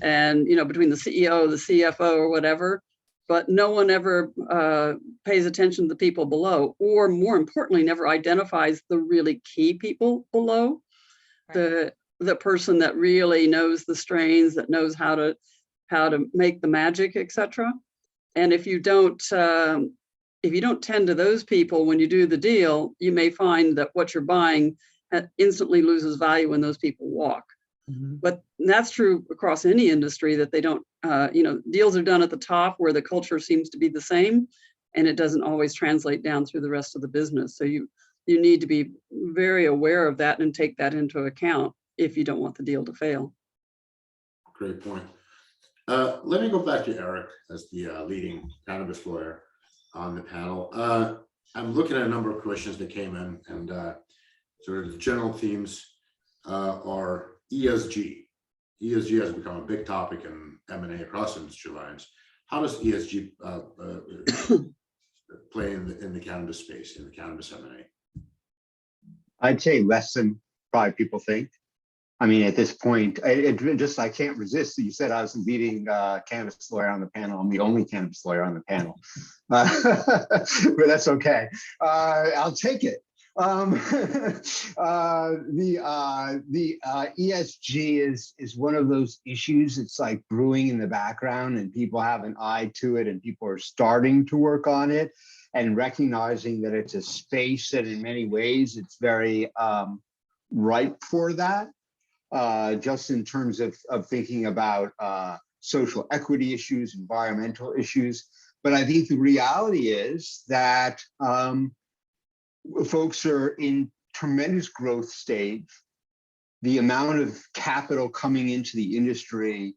and between the CEO, the CFO, or whatever, but no one ever pays attention to the people below, or more importantly, never identifies the really key people below. Right. The person that really knows the strains, that knows how to make the magic, etc. And if you don't tend to those people when you do the deal, you may find that what you're buying instantly loses value when those people walk. Mm-hmm. But that's true across any industry, that they don't, deals are done at the top where the culture seems to be the same, and it doesn't always translate down through the rest of the business. So you need to be very aware of that and take that into account if you don't want the deal to fail. Great point. Let me go back to Eric as the leading cannabis lawyer on the panel. I'm looking at a number of questions that came in, and sort of the general themes are ESG. ESG has become a big topic in M&A across industry lines. How does ESG play in the cannabis space, in the cannabis M&A? I'd say less than probably people think. I mean, at this point, I can't resist. You said I was the leading cannabis lawyer on the panel. I'm the only cannabis lawyer on the panel, but that's okay. I'll take it. The ESG is one of those issues. It's like brewing in the background, and people have an eye to it, and people are starting to work on it, and recognizing that it's a space that in many ways it's very ripe for that. Just in terms of thinking about social equity issues, environmental issues. But I think the reality is that folks are in tremendous growth stage. The amount of capital coming into the industry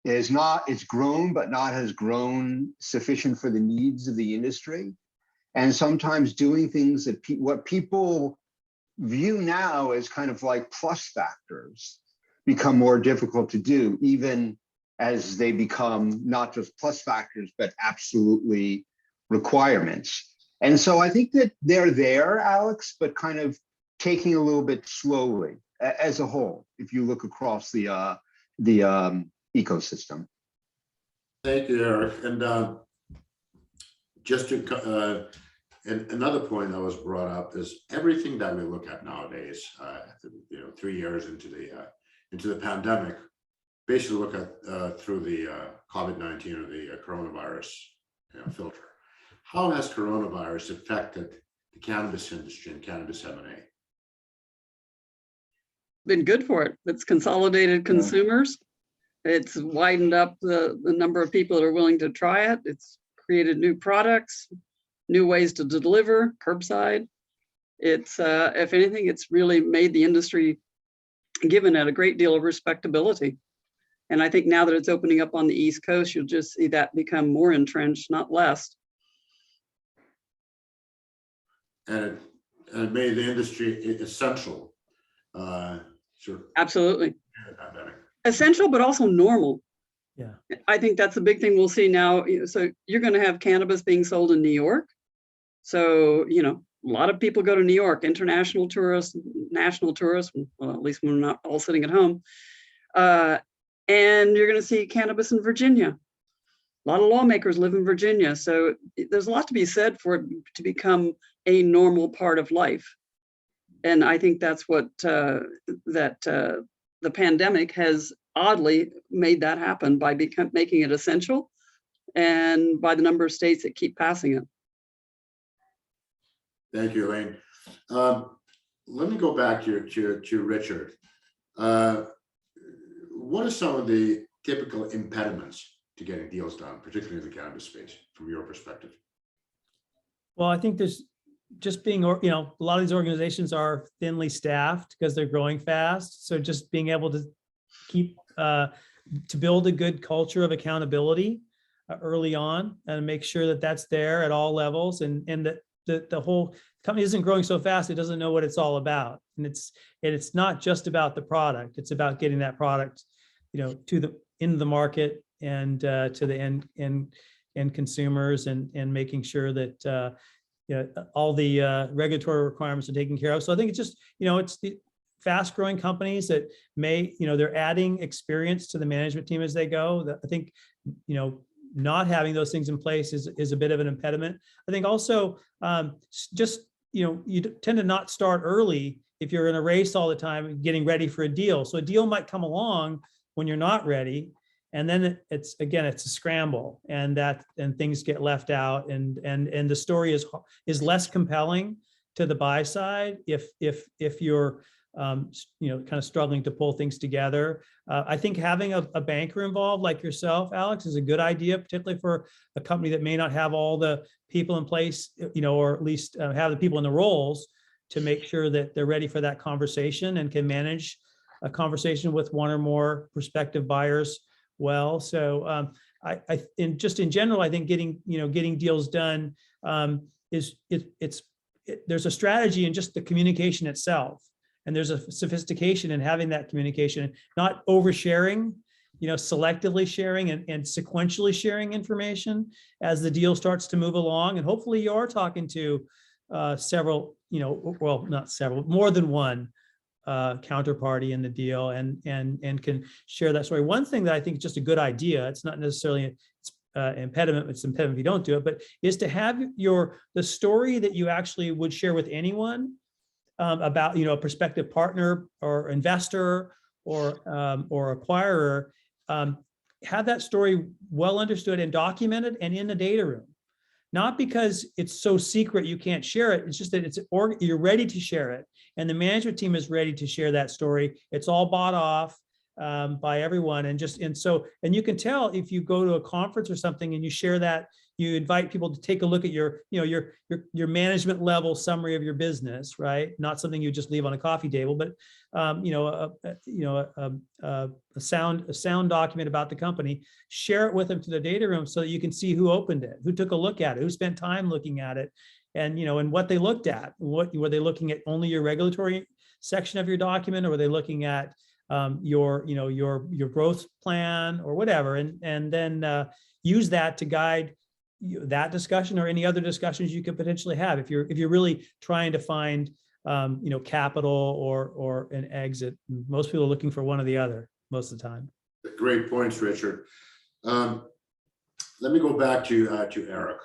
it's grown, but not has grown sufficient for the needs of the industry. And sometimes doing things that what people view now as kind of like plus factors become more difficult to do, even as they become not just plus factors, but absolutely requirements. And so I think that they're there, Alex, but kind of taking a little bit slowly as a whole, if you look across the ecosystem. Thank you, Eric. And just to and another point that was brought up is everything that we look at nowadays, 3 years into the pandemic, basically look at through the COVID-19 or the coronavirus filter. How has coronavirus affected the cannabis industry and cannabis M&A? Been good for it. It's consolidated consumers. It's widened up the number of people that are willing to try it. It's created new products, new ways to deliver, curbside. It's, if anything, it's really made the industry, given it a great deal of respectability. And I think now that it's opening up on the East Coast, you'll just see that become more entrenched, not less. And it made the industry essential. Sure. Absolutely. Essential, but also normal. Yeah. I think that's a big thing we'll see now. So you're going to have cannabis being sold in New York. So, a lot of people go to New York, international tourists, national tourists, well, at least when we're not all sitting at home. And you're going to see cannabis in Virginia. A lot of lawmakers live in Virginia, so there's a lot to be said for it to become a normal part of life. And I think that's what the pandemic has oddly made that happen by making it essential, and by the number of states that keep passing it. Thank you, Elaine. Let me go back to Richard. What are some of the typical impediments to getting deals done, particularly in the cannabis space, from your perspective? Well, I think there's just being, a lot of these organizations are thinly staffed because they're growing fast. So just being able to keep, to build a good culture of accountability early on and make sure that that's there at all levels, and that the whole company isn't growing so fast it doesn't know what it's all about. And it's not just about the product. It's about getting that product, into the market and to the end consumers, and making sure that all the regulatory requirements are taken care of. So I think it's just, it's the fast growing companies that may, they're adding experience to the management team as they go. I think, not having those things in place is a bit of an impediment. I think also you tend to not start early if you're in a race all the time getting ready for a deal. So a deal might come along when you're not ready, and then it's a scramble, and things get left out, and the story is less compelling to the buy side if you're kind of struggling to pull things together. I think having a banker involved like yourself, Alex, is a good idea, particularly for a company that may not have all the people in place, or at least have the people in the roles to make sure that they're ready for that conversation and can manage a conversation with one or more prospective buyers well. So in general, I think getting deals done there's a strategy in just the communication itself. And there's a sophistication in having that communication, not oversharing, selectively sharing and sequentially sharing information as the deal starts to move along. And hopefully you are talking to several, well, not several, more than one counterparty in the deal, and can share that story. One thing that I think is just a good idea, it's not necessarily impediment, it's impediment if you don't do it, but is to have the story that you actually would share with anyone about a prospective partner or investor or acquirer, have that story well understood and documented and in the data room. Not because it's so secret you can't share it. It's just that you're ready to share it, and the management team is ready to share that story. It's all bought off by everyone, and you can tell if you go to a conference or something and you share that. You invite people to take a look at your management level summary of your business, right? Not something you just leave on a coffee table, but a sound document about the company. Share it with them to the data room so that you can see who opened it, who took a look at it, who spent time looking at it, and and what they looked at. What were they looking at? Only your regulatory section of your document, or were they looking at your growth plan or whatever, and then use that to guide that discussion or any other discussions you could potentially have if you're really trying to find capital or an exit. Most people are looking for one or the other most of the time. Great points, Richard. Let me go back to Eric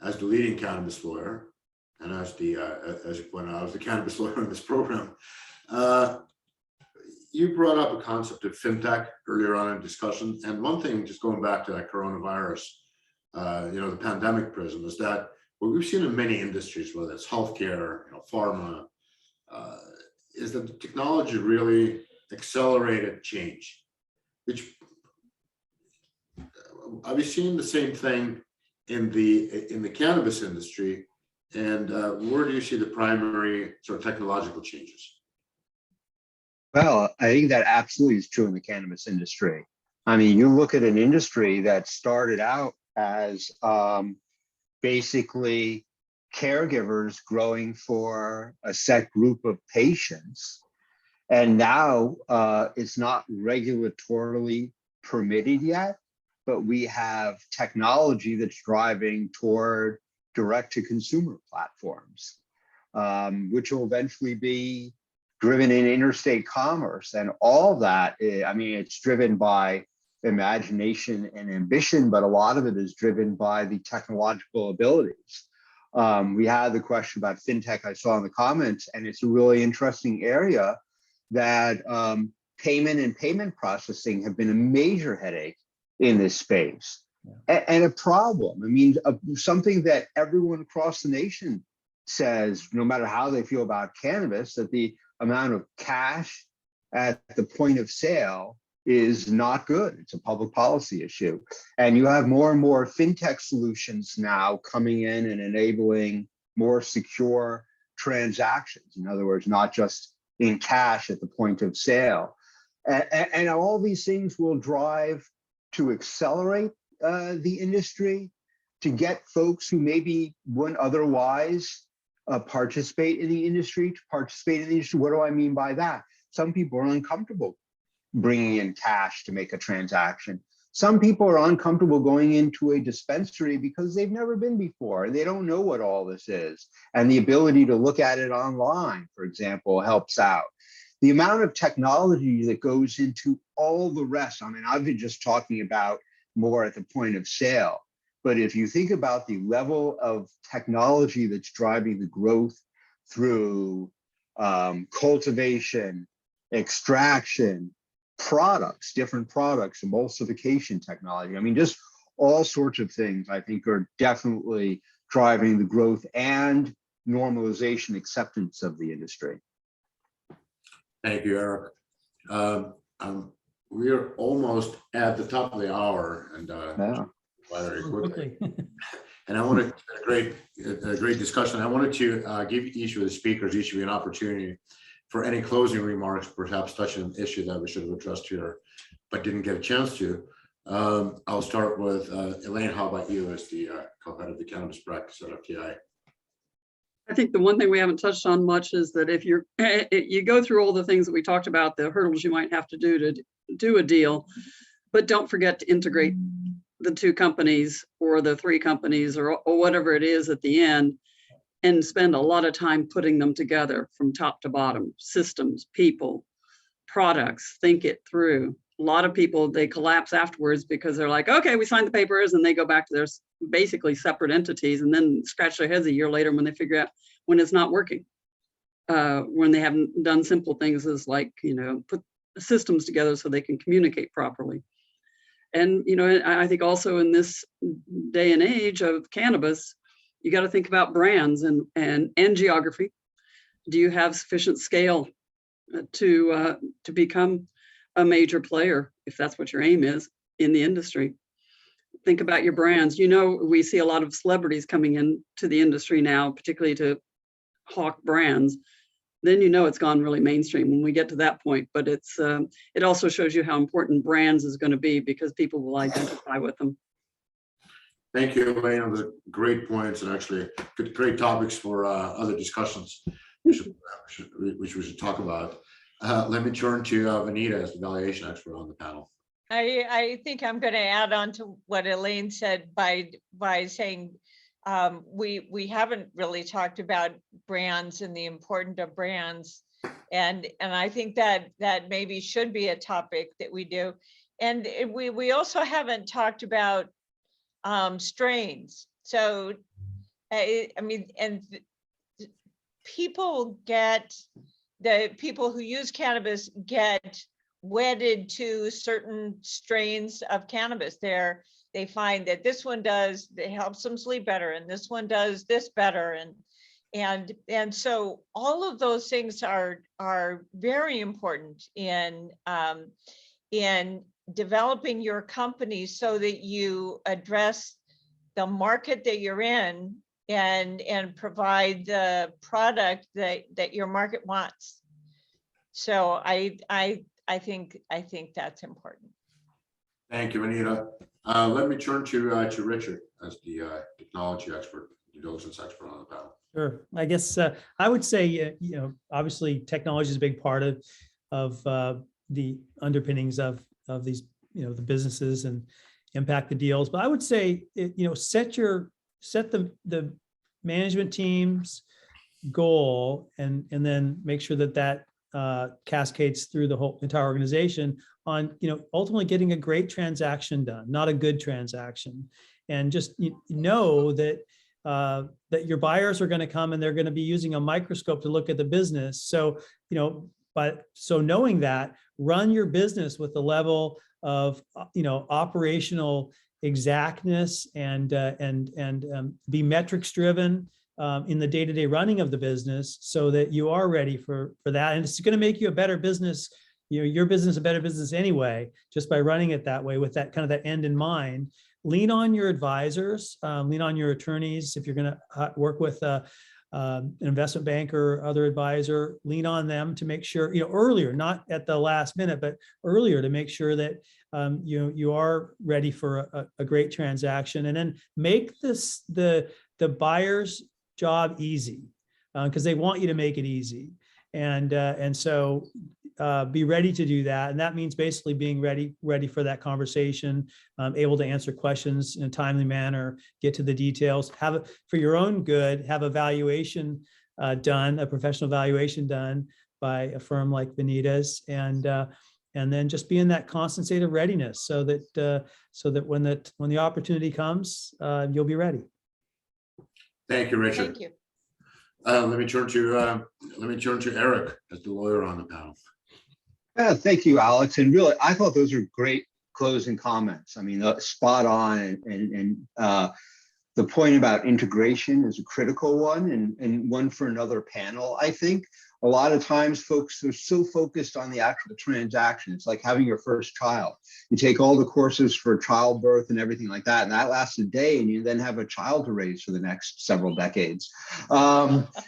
as the leading cannabis lawyer, and as you pointed out, I was the cannabis lawyer in this program. You brought up a concept of fintech earlier on in discussion, and one thing, just going back to that coronavirus, the pandemic prism, is that what we've seen in many industries, whether it's healthcare, pharma, is that the technology really accelerated change. Which have you seen the same thing in the cannabis industry, and where do you see the primary sort of technological changes? Well, I think that absolutely is true in the cannabis industry. I mean, you look at an industry that started out as basically caregivers growing for a set group of patients. And now it's not regulatorily permitted yet, but we have technology that's driving toward direct to consumer platforms, which will eventually be driven in interstate commerce, and all that. I mean, it's driven by imagination and ambition, but a lot of it is driven by the technological abilities. We had the question about fintech I saw in the comments, and it's a really interesting area that payment and payment processing have been a major headache in this space, and a problem. I mean, something that everyone across the nation says, no matter how they feel about cannabis, that the amount of cash at the point of sale is not good. It's a public policy issue. And you have more and more fintech solutions now coming in and enabling more secure transactions. In other words, not just in cash at the point of sale. And all these things will drive to accelerate the industry, to get folks who maybe wouldn't otherwise participate in the industry to participate in the industry. What do I mean by that? Some people are uncomfortable bringing in cash to make a transaction. Some people are uncomfortable going into a dispensary because they've never been before. They don't know what all this is. And the ability to look at it online, for example, helps out. The amount of technology that goes into all the rest, I mean, I've been just talking about more at the point of sale. But if you think about the level of technology that's driving the growth through cultivation, extraction, products, different products, emulsification technology, I mean, just all sorts of things I think are definitely driving the growth and normalization acceptance of the industry. Thank you, Eric. We are almost at the top of the hour, and very quickly. And I wanted a great discussion. I wanted to give each of the speakers, each of you, an opportunity for any closing remarks, perhaps touching an issue that we should have addressed here, but didn't get a chance to. I'll start with Elaine. How about you, as the co-head of the cannabis practice at FTI? I think the one thing we haven't touched on much is that if you go through all the things that we talked about, the hurdles you might have to do to do a deal, but don't forget to integrate the two companies or the three companies or whatever it is at the end, and spend a lot of time putting them together from top to bottom, systems, people, products, think it through. A lot of people, they collapse afterwards because they're like, okay, we signed the papers, and they go back to their basically separate entities, and then scratch their heads a year later when they figure out when it's not working, when they haven't done simple things as like, put systems together so they can communicate properly. And, I think also in this day and age of cannabis, you got to think about brands and geography. Do you have sufficient scale to become a major player, if that's what your aim is in the industry? Think about your brands. We see a lot of celebrities coming into the industry now, particularly to hawk brands. Then it's gone really mainstream when we get to that point. But it also shows you how important brands is going to be, because people will identify with them. Thank you, Elaine. Those are great points, and actually great topics for other discussions which we should talk about. Let me turn to Vanita as the valuation expert on the panel. I think I'm going to add on to what Elaine said by saying we haven't really talked about brands and the importance of brands, and I think that maybe should be a topic that we do. And we also haven't talked about strains. So the people who use cannabis get wedded to certain strains of cannabis. They find that this one it helps them sleep better, and this one does this better, and so all of those things are very important in developing your company so that you address the market that you're in and provide the product that your market wants. So I think that's important. Thank you, Anita. Let me turn to Richard as the technology expert, due diligence expert on the panel. Sure. I guess I would say, obviously technology is a big part of the underpinnings of these, the businesses and impact the deals. But I would say, set the management team's goal and then make sure that cascades through the whole entire organization on, ultimately getting a great transaction done, not a good transaction. And just know that that your buyers are going to come and they're going to be using a microscope to look at the business. So, so knowing that, run your business with the level of, operational exactness and be metrics driven in the day-to-day running of the business, so that you are ready for that. And it's going to make you a better business, your business a better business anyway, just by running it that way with that kind of that end in mind. Lean on your advisors, lean on your attorneys. If you're going to work with an investment banker or other advisor, lean on them to make sure, earlier, not at the last minute, but earlier, to make sure that you are ready for a great transaction. And then make this the buyer's job easy, because they want you to make it easy. And so be ready to do that. And that means basically being ready for that conversation, able to answer questions in a timely manner, get to the details, for your own good, have a valuation done, a professional valuation done by a firm like Benita's, and then just be in that constant state of readiness, so that when the opportunity comes, you'll be ready. Thank you, Richard. Thank you. Let me turn to Eric as the lawyer on the panel. Yeah, thank you, Alex. And really, I thought those are great closing comments. I mean, spot on. And the point about integration is a critical one, and one for another panel. I think a lot of times folks are so focused on the actual transaction. It's like having your first child. You take all the courses for childbirth and everything like that, and that lasts a day, and you then have a child to raise for the next several decades.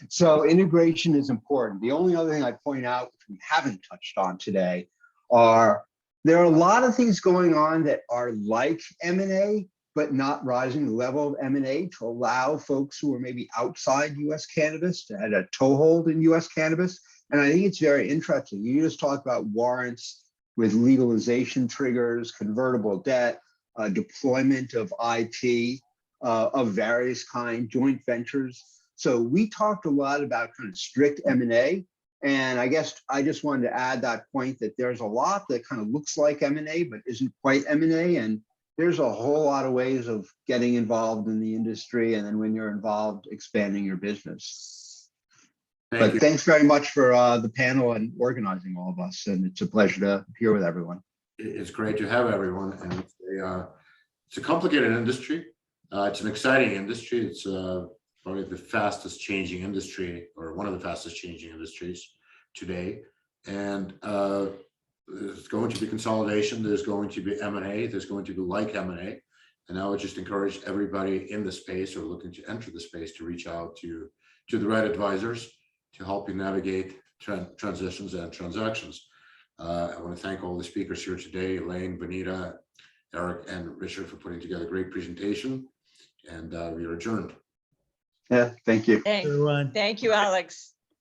So integration is important. The only other thing I'd point out, which we haven't touched on today, there are a lot of things going on that are like M&A, but not rising the level of M&A to allow folks who are maybe outside U.S. cannabis to have a toehold in U.S. cannabis. And I think it's very interesting. You just talked about warrants with legalization triggers, convertible debt, deployment of IP of various kinds, joint ventures. So we talked a lot about kind of strict M&A. And I guess I just wanted to add that point that there's a lot that kind of looks like M&A, but isn't quite M&A. And there's a whole lot of ways of getting involved in the industry, and then when you're involved, expanding your business. But thanks very much for the panel and organizing all of us, and it's a pleasure to be here with everyone. It's great to have everyone, and it's a complicated industry. It's an exciting industry. It's probably the fastest changing industry, or one of the fastest changing industries today. And there's going to be consolidation, there's going to be M&A, there's going to be like M&A. And I would just encourage everybody in the space or looking to enter the space to reach out to the right advisors to help you navigate transitions and transactions. I want to thank all the speakers here today, Elaine, Benita, Eric, and Richard, for putting together a great presentation. And we are adjourned. Yeah, thank you. Thank Everyone. you, Alex.